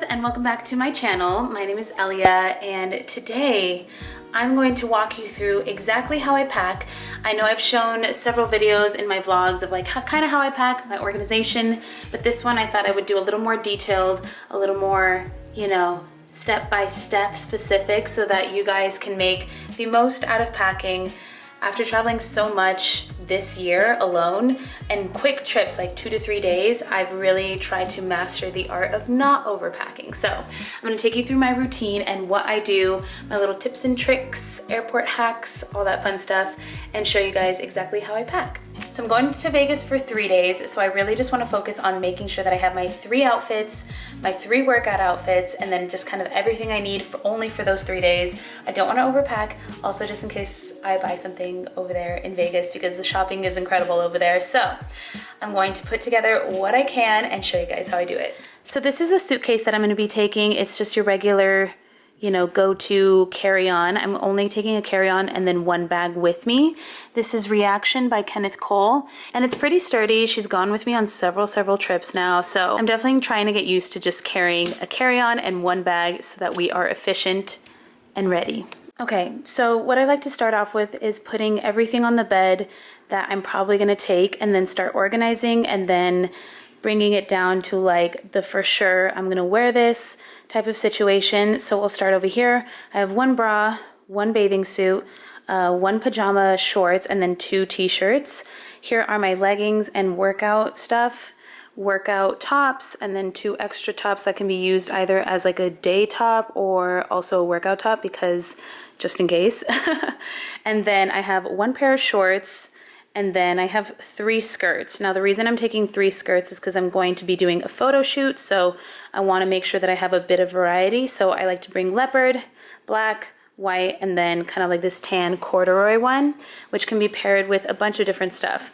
loves, and welcome back to my channel. My name is Elia, and today I'm going to walk you through exactly how I pack. I know I've shown several videos in my vlogs of like kind of how I pack, my organization, but this one I thought I would do a little more detailed, a little more, you know, step-by-step specific so that you guys can make the most out of packing. After traveling so much this year alone and quick trips like 2 to 3 days, I've really tried to master the art of not overpacking. So I'm gonna take you through my routine and what I do, my little tips and tricks, airport hacks, all that fun stuff, and show you guys exactly how I pack. So I'm going to Vegas for 3 days, so I really just want to focus on making sure that I have my 3 outfits, my 3 workout outfits, and then just kind of everything I need for only for those 3 days. I don't want to overpack, also just in case I buy something over there in Vegas because the shopping is incredible over there. So I'm going to put together what I can and show you guys how I do it. So this is a suitcase that I'm going to be taking. It's just your regular, you know, go-to carry-on. I'm only taking a carry-on and then 1 bag with me. This is Reaction by Kenneth Cole, and it's pretty sturdy. She's gone with me on several trips now, so I'm definitely trying to get used to just carrying a carry-on and 1 bag so that we are efficient and ready. Okay, so what I like to start off with is putting everything on the bed that I'm probably gonna take and then start organizing and then bringing it down to like the for sure I'm gonna wear this type of situation. So we'll start over here. I have 1 bra, 1 bathing suit, 1 pajama shorts, and then 2 t-shirts. Here are my leggings and workout stuff, workout tops, and then 2 extra tops that can be used either as like a day top or also a workout top because just in case. And then I have 1 pair of shorts, and then I have 3 skirts. Now the reason I'm taking 3 skirts is because I'm going to be doing a photo shoot, so I want to make sure that I have a bit of variety. So I like to bring leopard, black, white, and then kind of like this tan corduroy one, which can be paired with a bunch of different stuff.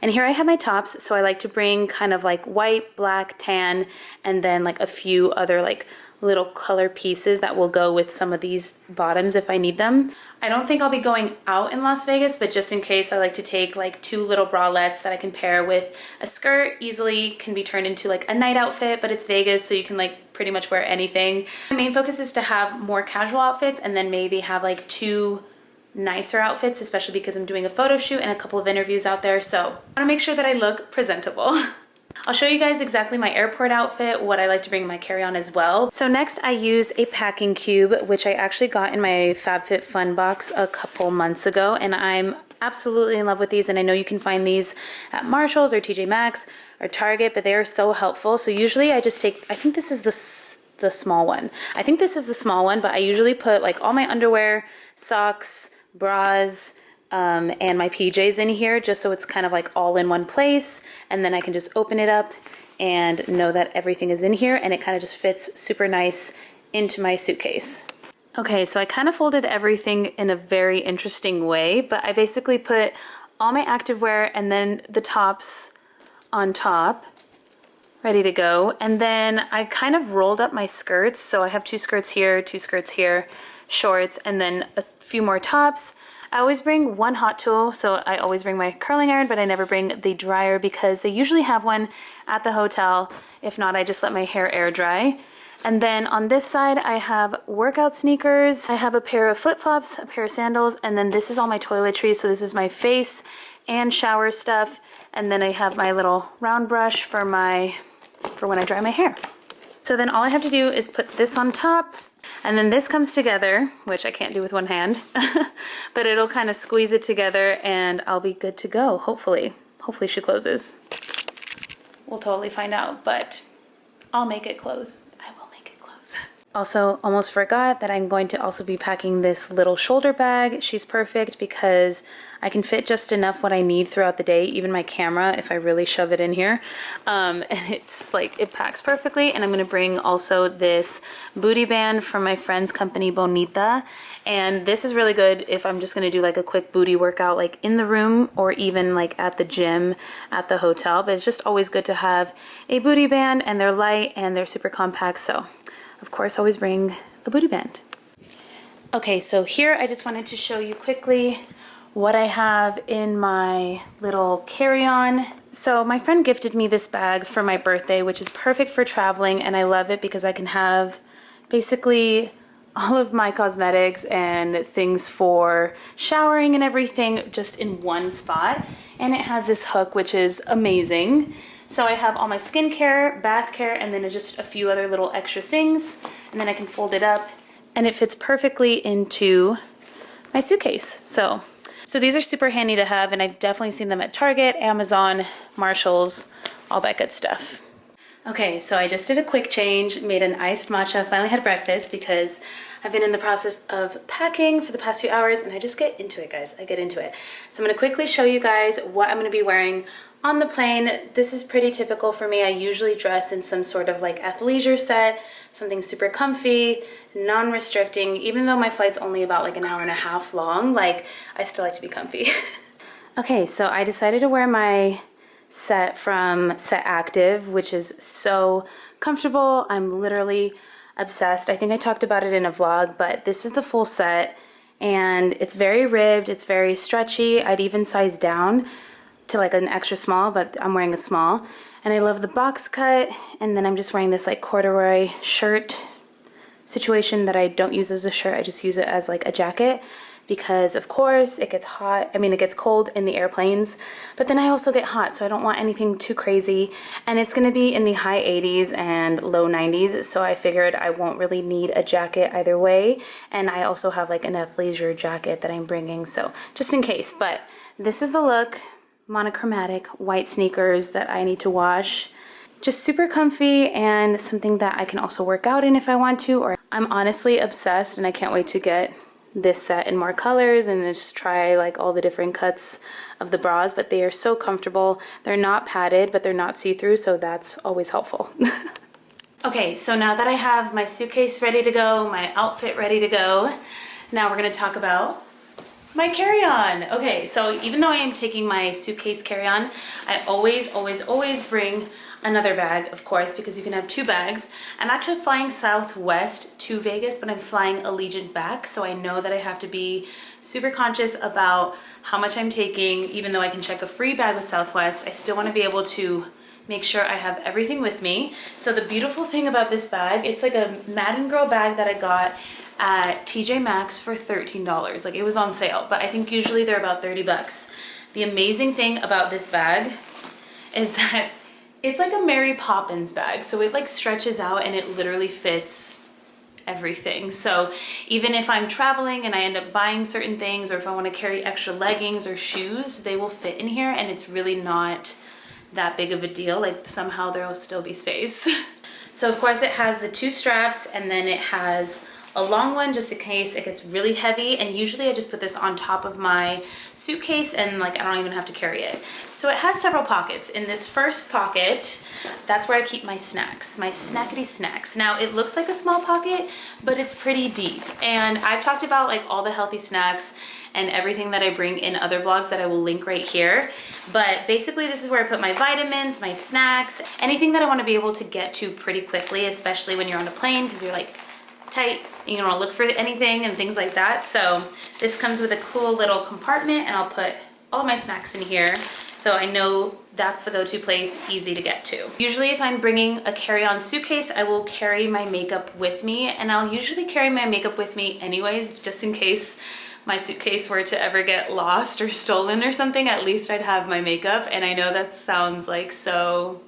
And here I have my tops, so I like to bring kind of like white, black, tan, and then like a few other like little color pieces that will go with some of these bottoms if I need them. I don't think I'll be going out in Las Vegas, but just in case, I like to take like 2 little bralettes that I can pair with a skirt. Easily can be turned into like a night outfit, but it's Vegas, so you can like pretty much wear anything. My main focus is to have more casual outfits and then maybe have like 2 nicer outfits, especially because I'm doing a photo shoot and a couple of interviews out there, so I want to make sure that I look presentable. I'll show you guys exactly my airport outfit, what I like to bring in my carry-on as well. So next I use a packing cube, which I actually got in my FabFitFun box a couple months ago, and I'm absolutely in love with these, and I know you can find these at Marshall's or TJ Maxx or Target, but they are so helpful. So usually I just take, I think this is the small one. I think this is the small one, but I usually put like all my underwear, socks, bras, and my PJs in here just so it's kind of like all in one place, and then I can just open it up and know that everything is in here, and it kind of just fits super nice into my suitcase. Okay, so I kind of folded everything in a very interesting way, but I basically put all my activewear and then the tops on top, ready to go, and then I kind of rolled up my skirts, so I have 2 skirts here, 2 skirts here, shorts, and then a few more tops. I always bring 1 hot tool, so I always bring my curling iron, but I never bring the dryer because they usually have one at the hotel. If not, I just let my hair air dry. And then on this side, I have workout sneakers. I have a pair of flip-flops, a pair of sandals, and then this is all my toiletries. So this is my face and shower stuff. And then I have my little round brush for when I dry my hair. So then all I have to do is put this on top, and then this comes together, which I can't do with one hand, but it'll kind of squeeze it together and I'll be good to go, hopefully. Hopefully she closes. We'll totally find out, but I'll make it close. I will make it close. Also, almost forgot that I'm going to also be packing this little shoulder bag. She's perfect because I can fit just enough what I need throughout the day, even my camera, if I really shove it in here. And it's like, it packs perfectly. And I'm gonna bring also this booty band from my friend's company, Bonita. And this is really good if I'm just gonna do like a quick booty workout, like in the room or even like at the gym at the hotel. But it's just always good to have a booty band, and they're light and they're super compact. So of course, always bring a booty band. Okay, so here I just wanted to show you quickly what I have in my little carry-on So my friend gifted me this bag for my birthday, which is perfect for traveling, and I love it because I can have basically all of my cosmetics and things for showering and everything just in one spot. And it has this hook, which is amazing. So I have all my skincare, bath care, and then just a few other little extra things. And then I can fold it up and it fits perfectly into my suitcase. So these are super handy to have, and I've definitely seen them at Target, Amazon, Marshalls, all that good stuff. Okay, so I just did a quick change, made an iced matcha, finally had breakfast because I've been in the process of packing for the past few hours, and I just get into it, guys. I get into it. So I'm gonna quickly show you guys what I'm gonna be wearing on the plane. This is pretty typical for me. I usually dress in some sort of like athleisure set, something super comfy, non-restricting. Even though my flight's only about like an hour and a half long, like I still like to be comfy. Okay, so I decided to wear my set from Set Active, which is so comfortable. I'm literally obsessed. I think I talked about it in a vlog, but this is the full set and it's very ribbed, it's very stretchy. I'd even size down to like an extra small, but I'm wearing a small. And I love the box cut, and then I'm just wearing this like corduroy shirt situation that I don't use as a shirt, I just use it as like a jacket. Because of course it gets hot, it gets cold in the airplanes, but then I also get hot, so I don't want anything too crazy. And it's gonna be in the high 80s and low 90s, so I figured I won't really need a jacket either way. And I also have like an athleisure jacket that I'm bringing, so just in case. But this is the look, monochromatic, white sneakers that I need to wash. Just super comfy and something that I can also work out in if I want to. Or I'm honestly obsessed and I can't wait to get this set in more colors and just try like all the different cuts of the bras, but they are so comfortable. They're not padded, but they're not see-through, so that's always helpful. Okay, so now that I have my suitcase ready to go, my outfit ready to go, now we're gonna talk about my carry-on. Okay, so even though I am taking my suitcase carry-on, I always bring another bag, of course, because you can have two bags. I'm actually flying Southwest to Vegas, but I'm flying Allegiant back, so I know that I have to be super conscious about how much I'm taking. Even though I can check a free bag with Southwest, I still want to be able to make sure I have everything with me. So the beautiful thing about this bag, it's like a Madden Girl bag that I got at TJ Maxx for $13. Like, it was on sale, but I think usually they're about 30 bucks. The amazing thing about this bag is that it's like a Mary Poppins bag. So it like stretches out and it literally fits everything. So even if I'm traveling and I end up buying certain things, or if I want to carry extra leggings or shoes, they will fit in here, and it's really not that big of a deal. Like, somehow there will still be space. So of course it has the two straps, and then it has a long one just in case it gets really heavy, and usually I just put this on top of my suitcase and like I don't even have to carry it. So it has several pockets. In this first pocket, that's where I keep my snacks, my snackety snacks. Now it looks like a small pocket, but it's pretty deep, and I've talked about like all the healthy snacks and everything that I bring in other vlogs that I will link right here. But basically this is where I put my vitamins, my snacks, anything that I want to be able to get to pretty quickly, especially when you're on a plane because you're like tight, you don't want to look for anything and things like that. So this comes with a cool little compartment, and I'll put all of my snacks in here, so I know that's the go-to place, easy to get to. Usually if I'm bringing a carry-on suitcase, I will carry my makeup with me, and I'll usually carry my makeup with me anyways, just in case my suitcase were to ever get lost or stolen or something. At least I'd have my makeup. And I know that sounds like so,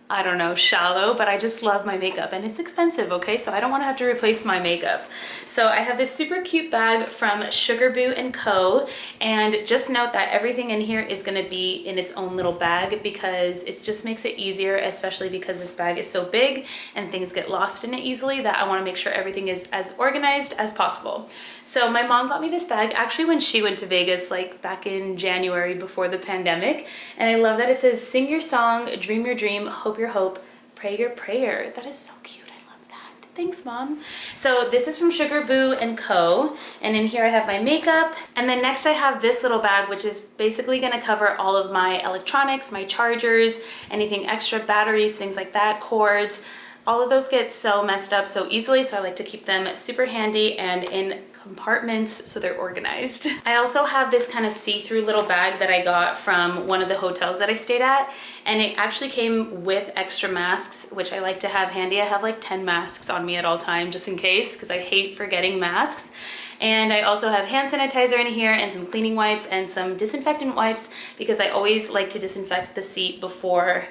I don't know, shallow, but I just love my makeup, and it's expensive, okay? So I don't want to have to replace my makeup. So I have this super cute bag from Sugar Boo & Co. And just note that everything in here is going to be in its own little bag, because it just makes it easier, especially because this bag is so big and things get lost in it easily, that I want to make sure everything is as organized as possible. So my mom got me this bag actually when she went to Vegas, like back in January before the pandemic. And I love that it says, "Sing your song, dream your dream, hope your hope, pray your prayer." That is so cute. I love that. Thanks, Mom. So this is from Sugar Boo & Co. And in here I have my makeup. And then next I have this little bag, which is basically going to cover all of my electronics, my chargers, anything extra, batteries, things like that, cords, All of those get so messed up so easily, so I like to keep them super handy and in compartments so they're organized. I also have this kind of see-through little bag that I got from one of the hotels that I stayed at, and it actually came with extra masks, which I like to have handy. I have like 10 masks on me at all time just in case, because I hate forgetting masks. And I also have hand sanitizer in here and some cleaning wipes and some disinfectant wipes, because I always like to disinfect the seat before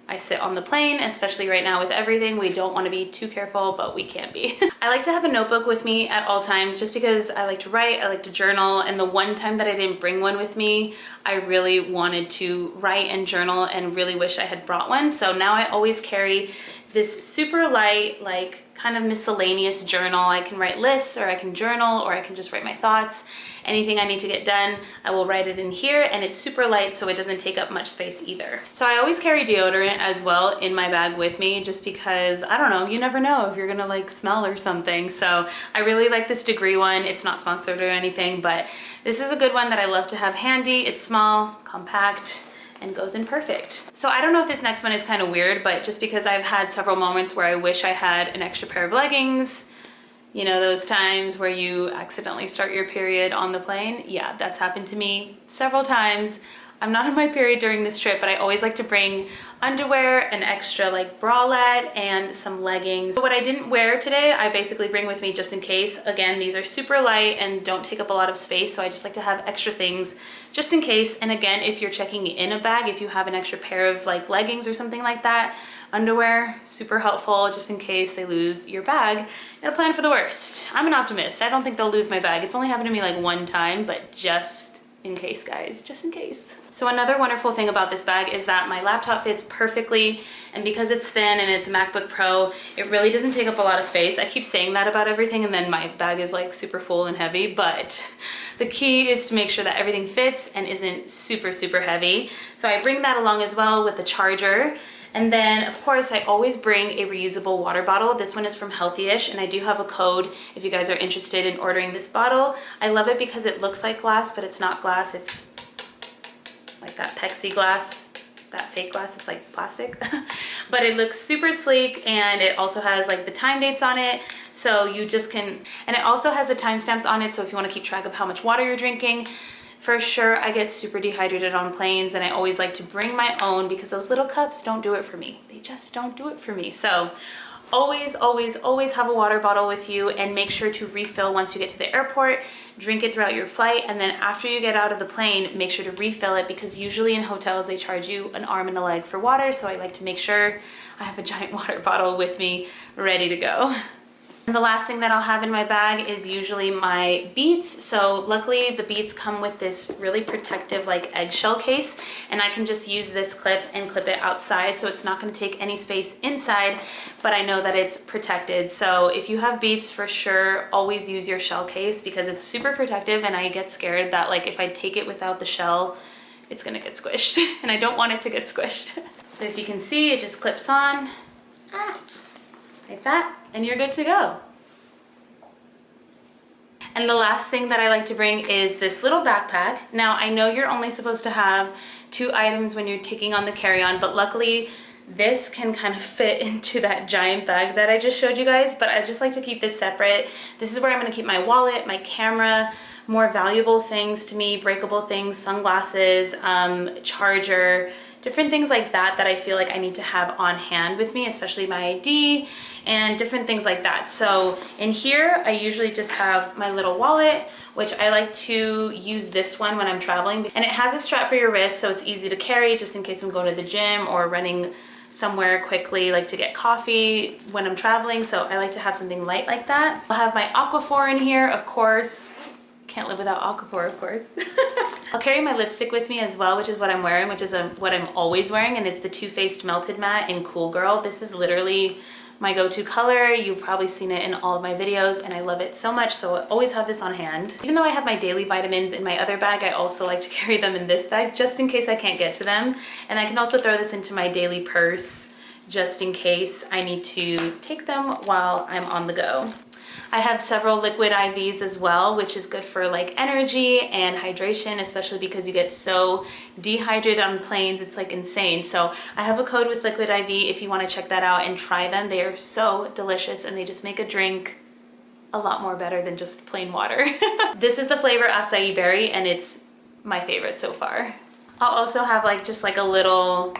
I sit on the plane, especially right now with everything. We don't want to be too careful, but we can be. I like to have a notebook with me at all times just because I like to write, I like to journal, and the one time that I didn't bring one with me, I really wanted to write and journal and really wish I had brought one. So now I always carry this super light, like kind of miscellaneous journal. I can write lists, or I can journal, or I can just write my thoughts. Anything I need to get done, I will write it in here, and it's super light so it doesn't take up much space either. So I always carry deodorant as well in my bag with me, just because, I don't know, you never know if you're gonna like smell or something. So I really like this Degree one. It's not sponsored or anything, but this is a good one that I love to have handy. It's small, compact, and goes in perfect. So I don't know if this next one is kind of weird, but just because I've had several moments where I wish I had an extra pair of leggings, you know, those times where you accidentally start your period on the plane. Yeah, that's happened to me several times. I'm not on my period during this trip, but I always like to bring underwear, an extra like bralette, and some leggings. So what I didn't wear today, I basically bring with me just in case. Again, these are super light and don't take up a lot of space, so I just like to have extra things just in case. And again, if you're checking in a bag, if you have an extra pair of like leggings or something like that, underwear, super helpful just in case they lose your bag. Gotta plan for the worst. I'm an optimist. I don't think they'll lose my bag. It's only happened to me like one time, but just in case, guys, just in case. So another wonderful thing about this bag is that my laptop fits perfectly, and because it's thin and it's a MacBook Pro, it really doesn't take up a lot of space. I keep saying that about everything, and then my bag is like super full and heavy, but the key is to make sure that everything fits and isn't super, super heavy. So I bring that along as well with the charger. And then, of course, I always bring a reusable water bottle. This one is from Healthish, and I do have a code if you guys are interested in ordering this bottle. I love it because it looks like glass, but it's not glass. It's like that Pexi glass, that fake glass. It's like plastic. But it looks super sleek, and it also has like the time dates on it. So you just can, and it also has the timestamps on it. So if you want to keep track of how much water you're drinking. For sure, I get super dehydrated on planes, and I always like to bring my own because those little cups don't do it for me. They just don't do it for me. So always, always, always have a water bottle with you, and make sure to refill once you get to the airport. Drink it throughout your flight, and then after you get out of the plane, make sure to refill it, because usually in hotels they charge you an arm and a leg for water. So I like to make sure I have a giant water bottle with me ready to go. And the last thing that I'll have in my bag is usually my beats. So luckily the beats come with this really protective like eggshell case, and I can just use this clip and clip it outside, so it's not going to take any space inside, but I know that it's protected. So if you have beats, for sure always use your shell case, because it's super protective, and I get scared that like if I take it without the shell, it's gonna get squished and I don't want it to get squished. So if you can see, it just clips on like that, and you're good to go. And the last thing that I like to bring is this little backpack. Now, I know you're only supposed to have 2 items when you're taking on the carry-on, but luckily this can kind of fit into that giant bag that I just showed you guys, but I just like to keep this separate. This is where I'm gonna keep my wallet, my camera, more valuable things to me, breakable things, sunglasses, charger, different things like that that I feel like I need to have on hand with me, especially my ID and different things like that. So in here, I usually just have my little wallet, which I like to use this one when I'm traveling. And it has a strap for your wrist, so it's easy to carry just in case I'm going to the gym or running somewhere quickly, like to get coffee when I'm traveling. So I like to have something light like that. I'll have my Aquaphor in here, of course. Can't live without Aquaphor, of course. I'll carry my lipstick with me as well, which is what I'm wearing, which is what I'm always wearing, and it's the Too Faced Melted Matte in Cool Girl. This is literally my go-to color. You've probably seen it in all of my videos, and I love it so much, so I always have this on hand. Even though I have my daily vitamins in my other bag, I also like to carry them in this bag just in case I can't get to them. And I can also throw this into my daily purse just in case I need to take them while I'm on the go. I have several liquid IVs as well, which is good for like energy and hydration, especially because you get so dehydrated on planes. It's like insane. So I have a code with liquid IV if you want to check that out and try them. They are so delicious and they just make a drink a lot more better than just plain water. This is the flavor acai berry and it's my favorite so far. I'll also have like just like a little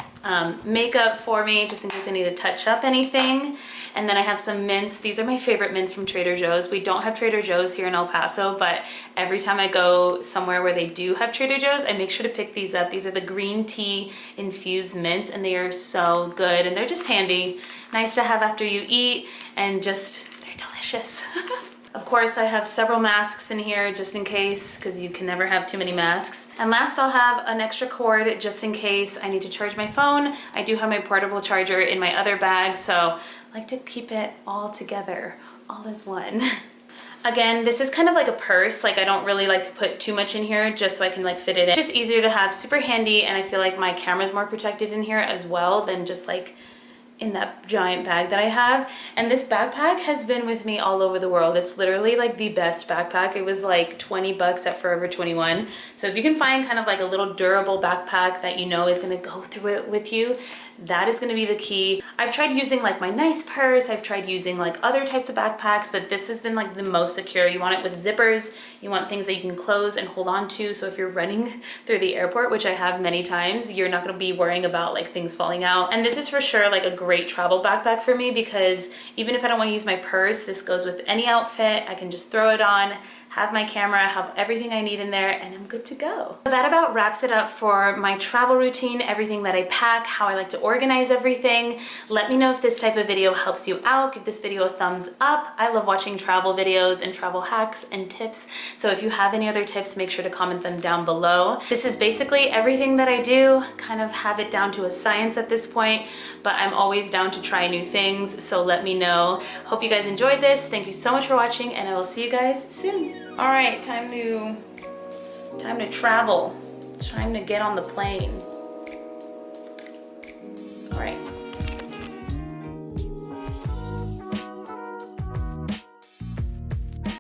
makeup for me just in case I need to touch up anything. And then I have some mints. These are my favorite mints from Trader Joe's. We don't have Trader Joe's here in El Paso, but every time I go somewhere where they do have Trader Joe's, I make sure to pick these up. These are the green tea infused mints and they are so good and they're just handy. Nice to have after you eat and just, they're delicious. Of course, I have several masks in here just in case, because you can never have too many masks. And last, I'll have an extra cord just in case I need to charge my phone. I do have my portable charger in my other bag, so I like to keep it all together, all as one. Again, this is kind of like a purse. Like I don't really like to put too much in here just so I can like fit it in. It's just easier to have, super handy, and I feel like my camera's more protected in here as well than just like in that giant bag that I have. And this backpack has been with me all over the world. It's literally like the best backpack. It was like 20 bucks at Forever 21. So if you can find kind of like a little durable backpack that you know is gonna go through it with you, that is gonna be the key. I've tried using like my nice purse, I've tried using like other types of backpacks, but this has been like the most secure. You want it with zippers, you want things that you can close and hold on to, so if you're running through the airport, which I have many times, you're not gonna be worrying about like things falling out. And this is for sure like a great travel backpack for me, because even if I don't wanna use my purse, this goes with any outfit. I can just throw it on, have my camera, have everything I need in there, and I'm good to go. So that about wraps it up for my travel routine, everything that I pack, how I like to organize everything. Let me know if this type of video helps you out. Give this video a thumbs up. I love watching travel videos and travel hacks and tips. So if you have any other tips, make sure to comment them down below. This is basically everything that I do, kind of have it down to a science at this point, but I'm always down to try new things, so let me know. Hope you guys enjoyed this. Thank you so much for watching, and I will see you guys soon. All right, time to travel. Time to get on the plane. All right.